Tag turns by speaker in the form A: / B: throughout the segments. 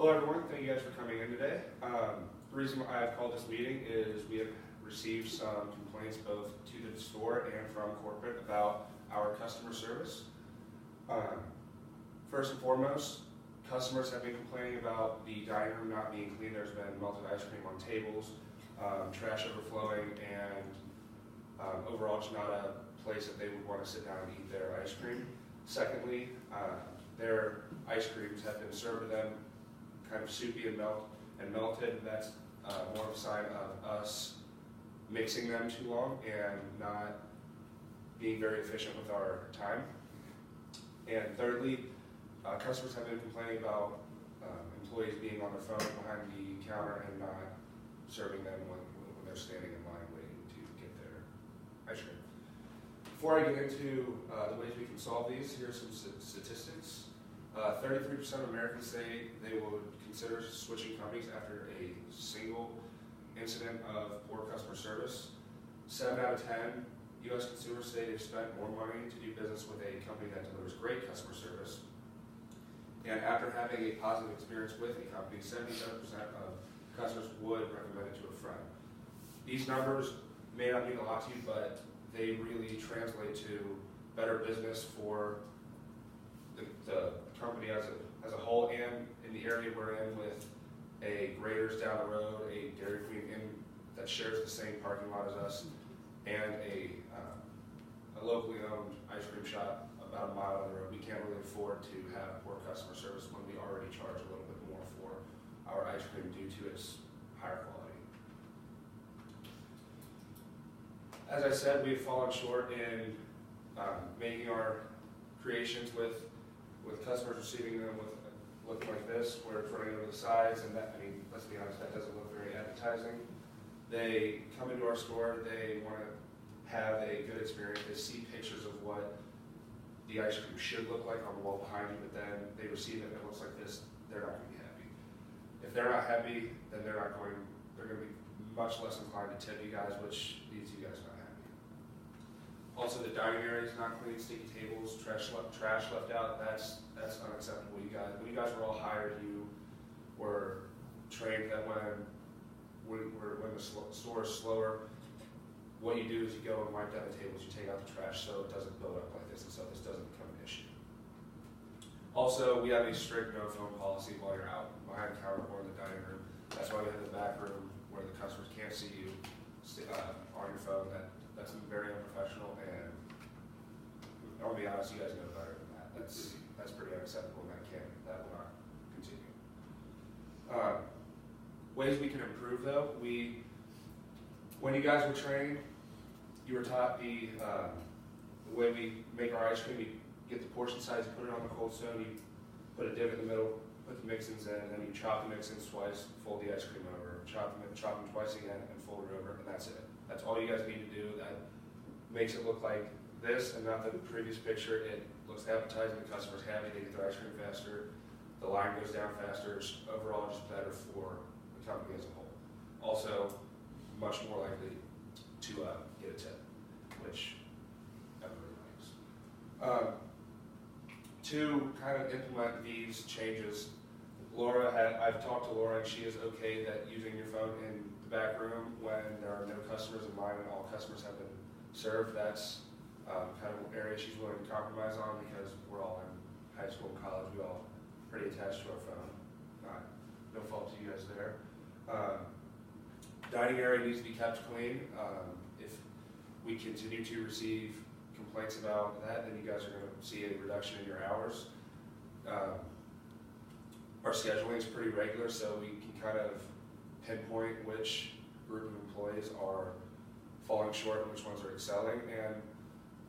A: Hello everyone, thank you guys for coming in today. The reason why I've called this meeting is we have received some complaints both to the store and from corporate about our customer service. First and foremost, customers have been complaining about the dining room not being clean. There's been melted ice cream on tables, trash overflowing, and overall just not a place that they would want to sit down and eat their ice cream. Secondly, their ice creams have been served to them kind of soupy and melted. That's more of a sign of us mixing them too long and not being very efficient with our time. And thirdly, customers have been complaining about employees being on their phone behind the counter and not serving them when they're standing in line waiting to get their ice cream. Before I get into the ways we can solve these, here are some statistics. 33% of Americans say they would consider switching companies after a single incident of poor customer service. 7 out of 10 U.S. consumers say they've spent more money to do business with a company that delivers great customer service. And after having a positive experience with a company, 77% of customers would recommend it to a friend. These numbers may not mean a lot to you, but they really translate to better business for the company as a whole, and in the area we're in with a Grader's down the road, a Dairy Queen that shares the same parking lot as us, and a locally owned ice cream shop about a mile down the road. We can't really afford to have poor customer service when we already charge a little bit more for our ice cream due to its higher quality. As I said, we've fallen short in making our creations with customers receiving them with looking like this, where it's running over the sides, and that, I mean, let's be honest, that doesn't look very appetizing. They come into our store, they want to have a good experience, they see pictures of what the ice cream should look like on the wall behind you, but then they receive it and it looks like this, they're not going to be happy. If they're not happy, then they're going to be much less inclined to tip you guys, which leaves you guys not happy. Also, the dining area is not clean, sticky tables, trash left out. That's unacceptable. When you guys were all hired, you were trained that when the store is slower, what you do is you go and wipe down the tables, you take out the trash so it doesn't build up like this, and so this doesn't become an issue. Also, we have a strict no phone policy while you're out behind the counter or in the dining room. That's why we have the back room where the customers can't see you on your phone. That's very unprofessional, and I'll be honest, you guys know better than that. That's pretty unacceptable, and that will not continue. Ways we can improve though, when you guys were trained, you were taught the way we make our ice cream. You get the portion size, you put it on the cold stone, you put a divot in the middle, put the mix-ins in, and then you chop the mix-ins twice, fold the ice cream over, chop them twice again, and fold it over, and that's it. That's all you guys need to do. That makes it look like this and not the previous picture. It looks appetizing, the customer's happy, they get their ice cream faster, the line goes down faster. It's overall just better for the company as a whole. Also, much more likely to get a tip, which everybody likes. To kind of implement these changes, I've talked to Laura, and she is okay that using your phone in the back room when there are no customers in line and all customers have been served. That's kind of an area she's willing to compromise on, because we're all in high school and college. We all pretty attached to our phone. No fault to you guys there. Dining area needs to be kept clean. If we continue to receive complaints about that, then you guys are going to see a reduction in your hours. Our scheduling is pretty regular, so we can kind of pinpoint which group of employees are falling short and which ones are excelling. And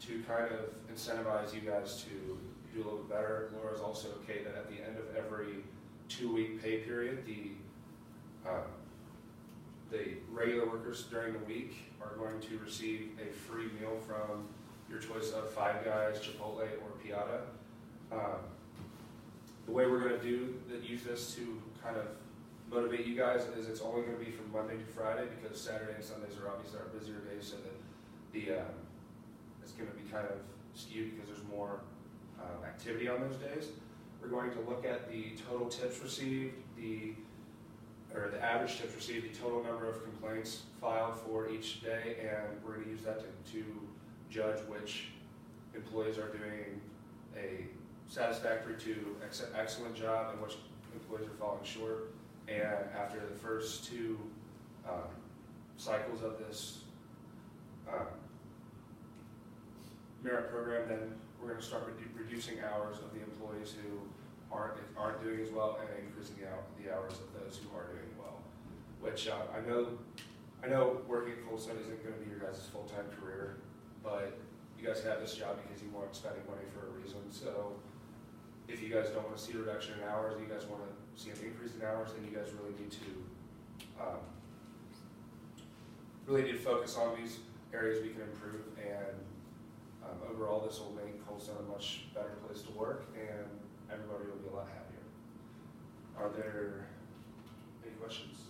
A: to kind of incentivize you guys to do a little bit better, Laura is also okay that at the end of every 2-week pay period, the regular workers during the week are going to receive a free meal from your choice of Five Guys, Chipotle, or Piata. The way we're going to use this to kind of motivate you guys is it's only going to be from Monday to Friday, because Saturday and Sundays are obviously our busier days, so that it's going to be kind of skewed because there's more activity on those days. We're going to look at the total tips received, or the average tips received, the total number of complaints filed for each day, and we're going to use that to judge which employees are doing a satisfactory to excellent job and which employees are falling short. And after the first two cycles of this merit program, then we're going to start reducing hours of the employees who aren't doing as well and increasing the hours of those who are doing well. Which I know working at Cold Stone isn't going to be your guys' full-time career, but you guys have this job because you want spending money for a reason. So if you guys don't want to see a reduction in hours, you guys want to see an increase in hours, then you guys really need to focus on these areas we can improve, and overall this will make Cold Stone a much better place to work, and everybody will be a lot happier. Are there any questions?